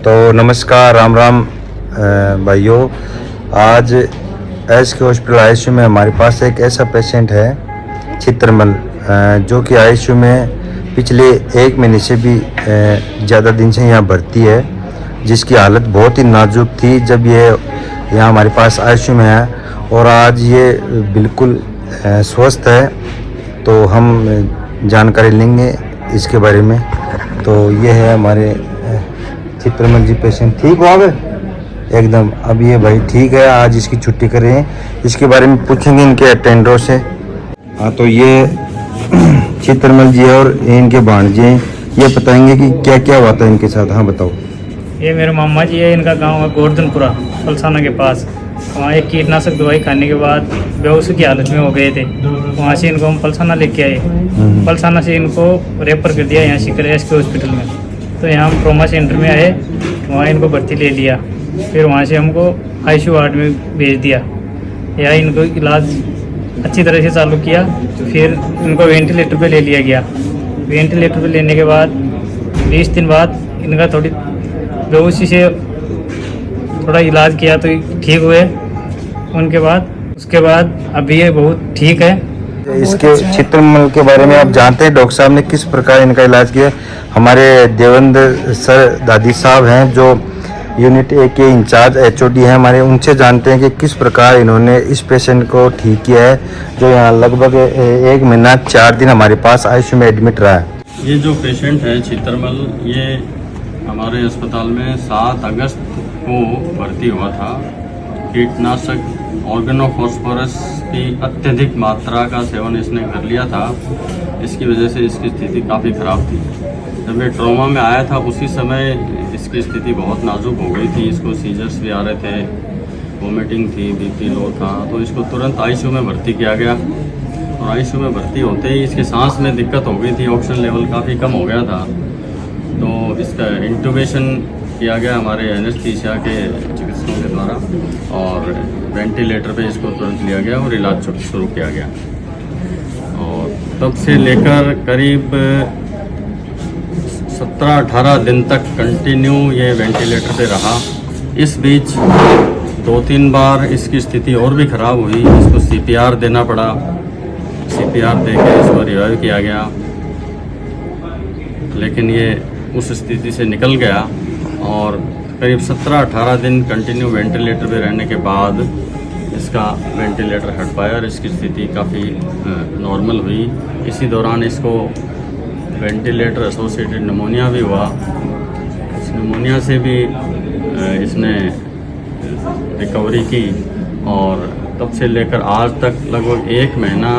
तो नमस्कार, राम राम भाइयों। आज एसके हॉस्पिटल आईसीयू में हमारे पास एक ऐसा पेशेंट है चित्रमल, जो कि आईसीयू में पिछले 1 महीने से भी ज़्यादा दिन से यहाँ भर्ती है, जिसकी हालत बहुत ही नाजुक थी जब ये यहाँ हमारे पास आईसीयू में है, और आज ये बिल्कुल स्वस्थ है। तो हम जानकारी लेंगे इसके बारे में। तो ये है हमारे चित्रमल जी पेशेंट। ठीक हो आप एकदम? अब ये भाई ठीक है, आज इसकी छुट्टी करें, इसके बारे में पूछेंगे इनके अटेंडरों से। हाँ, तो ये चित्रमल जी और इनके भांजे ये बताएंगे कि क्या क्या हुआ था इनके साथ। हाँ बताओ। ये मेरे मामा जी है, इनका गांव है गोवर्धनपुरा पलसाना के पास। वहाँ एक कीटनाशक दवाई खाने के बाद बेहोशी की हालत में हो गए थे। वहाँ से इनको हम पलसाना लेके आए। पलसाना से इनको रेफर कर दिया यहाँ सीकर एसके हॉस्पिटल में। तो यहाँ हम ट्रॉमा सेंटर में आए, वहाँ इनको भर्ती ले लिया। फिर वहाँ से हमको आईसीयू वार्ड में भेज दिया। यहाँ इनको इलाज अच्छी तरह से चालू किया। फिर इनको वेंटिलेटर पे ले लिया गया। वेंटिलेटर पे लेने के बाद 20 दिन बाद इनका थोड़ी बेहोशी से थोड़ा इलाज किया तो ठीक हुए। उसके बाद अभी ये बहुत ठीक है। इसके चित्रमल के बारे में आप जानते हैं, डॉक्टर साहब ने किस प्रकार इनका इलाज किया? हमारे देवेंद्र सर दादी साहब हैं, जो यूनिट ए के इंचार्ज एचओडी हैं हमारे, उनसे जानते हैं कि किस प्रकार इन्होंने इस पेशेंट को ठीक किया है, जो यहाँ लगभग 1 महीना 4 दिन हमारे पास आईसीयू में एडमिट रहा है। ये जो पेशेंट है चित्रमल, ये हमारे अस्पताल में 7 अगस्त को भर्ती हुआ था। कीटनाशक ऑर्गेनोफॉस्फोरस की अत्यधिक मात्रा का सेवन इसने कर लिया था। इसकी वजह से इसकी स्थिति काफ़ी ख़राब थी। जब ये ट्रॉमा में आया था उसी समय इसकी स्थिति बहुत नाजुक हो गई थी। इसको सीजर्स भी आ रहे थे, वोमिटिंग थी, बीपी लो था। तो इसको तुरंत आईसीयू में भर्ती किया गया, और आईसीयू में भर्ती होते ही इसके सांस में दिक्कत हो गई थी। ऑक्सीजन लेवल काफ़ी कम हो गया था। तो इसका इंट्यूबेशन किया गया हमारे एनेस्थीसिया के चिकित्सकों के द्वारा, और वेंटिलेटर पे इसको तुरंत लिया गया और इलाज शुरू किया गया। और तब से लेकर करीब 17-18 दिन तक कंटिन्यू ये वेंटिलेटर पे रहा। इस बीच 2-3 बार इसकी स्थिति और भी ख़राब हुई। इसको सीपीआर देना पड़ा। सीपीआर देकर इसको रिवाइव किया गया, लेकिन ये उस स्थिति से निकल गया। और करीब 17-18 दिन कंटिन्यू वेंटिलेटर पे रहने के बाद इसका वेंटिलेटर हट पाया और इसकी स्थिति काफ़ी नॉर्मल हुई। इसी दौरान इसको वेंटिलेटर एसोसिएटेड निमोनिया भी हुआ। इस निमोनिया से भी इसने रिकवरी की, और तब से लेकर आज तक लगभग 1 महीना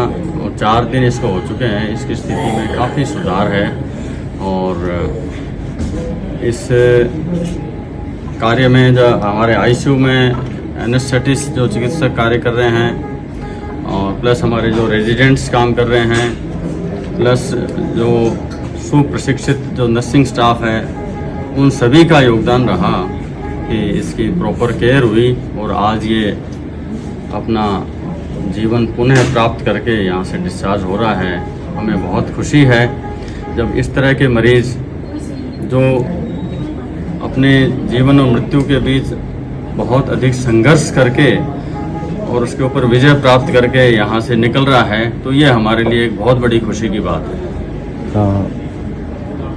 और 4 दिन इसको हो चुके हैं। इसकी स्थिति में काफ़ी सुधार है। और इस कार्य में जो हमारे आईसीयू में एनेस्थेटिस्ट जो चिकित्सक कार्य कर रहे हैं, और प्लस हमारे जो रेजिडेंट्स काम कर रहे हैं, प्लस जो सुप्रशिक्षित जो नर्सिंग स्टाफ है, उन सभी का योगदान रहा कि इसकी प्रॉपर केयर हुई। और आज ये अपना जीवन पुनः प्राप्त करके यहाँ से डिस्चार्ज हो रहा है। हमें बहुत खुशी है जब इस तरह के मरीज़ जो अपने जीवन और मृत्यु के बीच बहुत अधिक संघर्ष करके और उसके ऊपर विजय प्राप्त करके यहाँ से निकल रहा है, तो ये हमारे लिए एक बहुत बड़ी खुशी की बात है।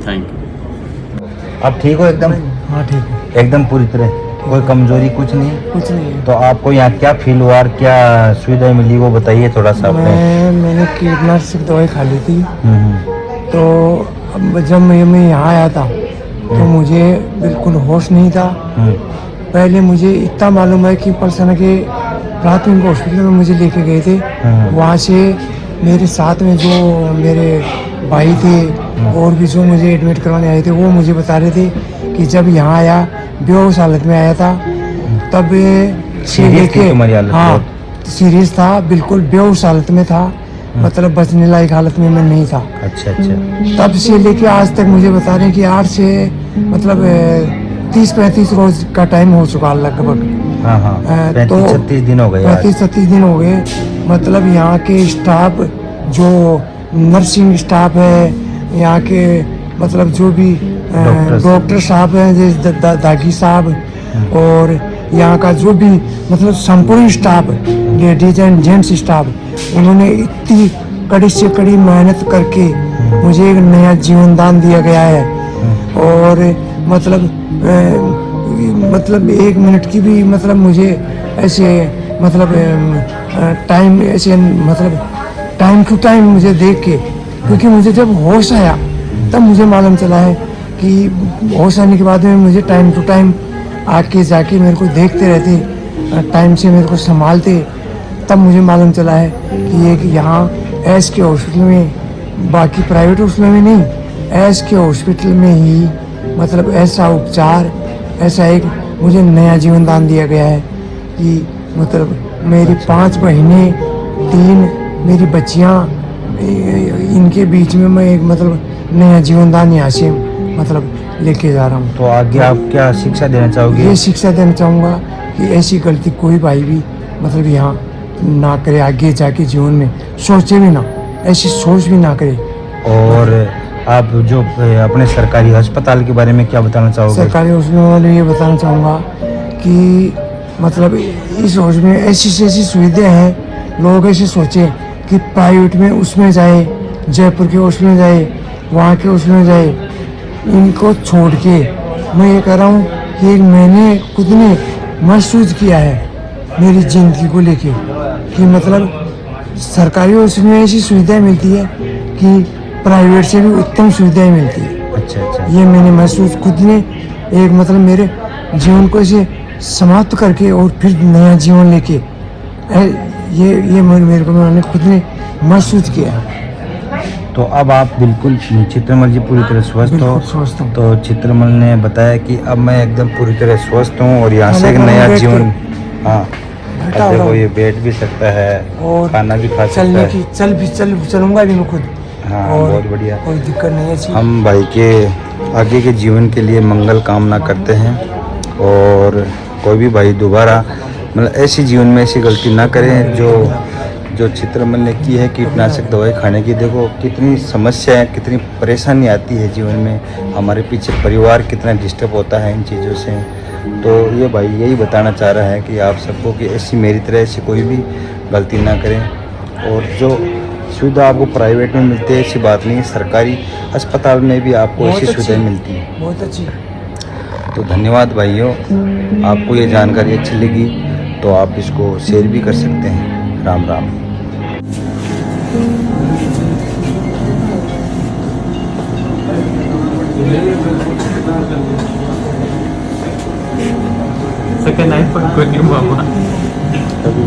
Thank you. आप ठीक हो एकदम? हाँ ठीक है, एकदम पूरी तरह, कोई कमजोरी कुछ नहीं? कुछ नहीं है। तो आपको यहाँ क्या फील हुआ और क्या सुविधाएं मिली, वो बताइए थोड़ा सा। मैंने कीटनाशक दवाई खा ली थी। तो अब जब मैं यहाँ आया था तो मुझे बिल्कुल होश नहीं था। पहले मुझे इतना मालूम है कि पलसाना के प्राथमिक हॉस्पिटल में मुझे लेके गए थे। वहाँ से मेरे साथ में जो मेरे भाई थे और भी जो मुझे एडमिट करवाने आए थे, वो मुझे बता रहे थे कि जब यहाँ आया बेहोश हालत में आया था, तब से लेके हाँ सीरियस था, बिल्कुल बेहोश हालत में था, मतलब बचने लायक हालत में मैं नहीं था। अच्छा। तब से लेके आज तक मुझे बता रहे हैं कि 8 से मतलब 30-35 रोज का टाइम हो चुका लगभग। हाँ, 35-36 दिन हो गए। 35-36 दिन हो गए। मतलब यहाँ के स्टाफ, जो नर्सिंग स्टाफ है, यहाँ के मतलब जो भी डॉक्टर साहब हैं जैसे दागी साहब और यहाँ का जो भी मतलब संपूर्ण staff, ladies and gents staff, उन्होंने इतनी कड़ी से कड़ी मेहनत करके मुझे एक नया जीवन दान दिया गया है। और मतलब 1 मिनट की भी मतलब मुझे ऐसे मतलब टाइम ऐसे मतलब टाइम टू टाइम मुझे देख के, क्योंकि मुझे जब होश आया तब मुझे मालूम चला है कि होश आने के बाद में मुझे टाइम टू टाइम आके जाके मेरे को देखते रहते, टाइम से मेरे को संभालते, तब मुझे मालूम चला है कि एक यहाँ एस के हॉस्पिटल में, बाकी प्राइवेट हॉस्पिटल में नहीं, एस के हॉस्पिटल में ही मतलब ऐसा उपचार, ऐसा एक मुझे नया जीवन दान दिया गया है कि मतलब मेरी 5 बहनें, 3 मेरी बच्चियाँ, इनके बीच में मैं एक मतलब नया जीवन दान यहाँ से मतलब लेके जा रहा हूँ। तो आगे आप क्या शिक्षा देना चाहोगे? ये शिक्षा देना चाहूँगा कि ऐसी गलती कोई भाई भी मतलब यहाँ ना करे, आगे जाके जीवन में सोचे भी ना, ऐसी सोच भी ना करे। और आप जो अपने सरकारी अस्पताल के बारे में क्या बताना चाहोगे? सरकारी हॉस्पिटल में ये बताना चाहूँगा कि मतलब इस हॉस्पिटल में ऐसी से ऐसी सुविधाएं हैं, लोग ऐसे सोचे कि प्राइवेट में उसमें जाए, जयपुर के हॉस्पिटल में जाए, वहाँ के हॉस्पिटल में जाए, इनको छोड़ के मैं ये कह रहा हूँ कि मैंने खुद ने महसूस किया है मेरी ज़िंदगी को लेके कि मतलब सरकारी हॉस्पिटल में ऐसी सुविधाएं मिलती है कि प्राइवेट से भी उत्तम सुविधाएं मिलती है। अच्छा। ये मैंने महसूस खुद ने एक मतलब मेरे जीवन को ऐसे समाप्त करके और फिर नया जीवन लेके ये मेरे को मैंने खुद ने महसूस किया है। तो अब आप बिल्कुल चित्रमल जी पूरी तरह स्वस्थ हो? बिल्कुल स्वस्थ हूँ। तो चित्रमल ने बताया कि अब मैं एकदम पूरी तरह स्वस्थ हूँ और यहाँ से एक खाना नया बैठ के जीवन, हाँ बैठा अब हो रहा देखो हूँ। ये बैठ भी सकता है और खाना भी खा सकता चलने है। की चलूंगा भी मैं खुद। हाँ और बहुत बढ़िया। कोई दिक्कत नहीं है। हम भाई के आगे के जीवन के लिए मंगल कामना करते हैं और कोई भी भाई दोबारा मतलब ऐसी जीवन में ऐसी गलती ना करें जो चित्रमल ने की है, कीटनाशक दवाई खाने की। देखो कितनी समस्या है, कितनी परेशानी आती है जीवन में, हमारे पीछे परिवार कितना डिस्टर्ब होता है इन चीज़ों से। तो ये भाई यही बताना चाह रहा है कि आप सबको कि ऐसी मेरी तरह ऐसी कोई भी गलती ना करें। और जो सुविधा आपको प्राइवेट में मिलती है ऐसी बात नहीं, सरकारी अस्पताल में भी आपको ऐसी सुविधाएं मिलती है। बहुत अच्छी। तो धन्यवाद भाइयों, आपको ये जानकारी अच्छी लगी तो आप इसको शेयर भी कर सकते हैं। Ram Ram. Second iPhone ko ni mama. Tapi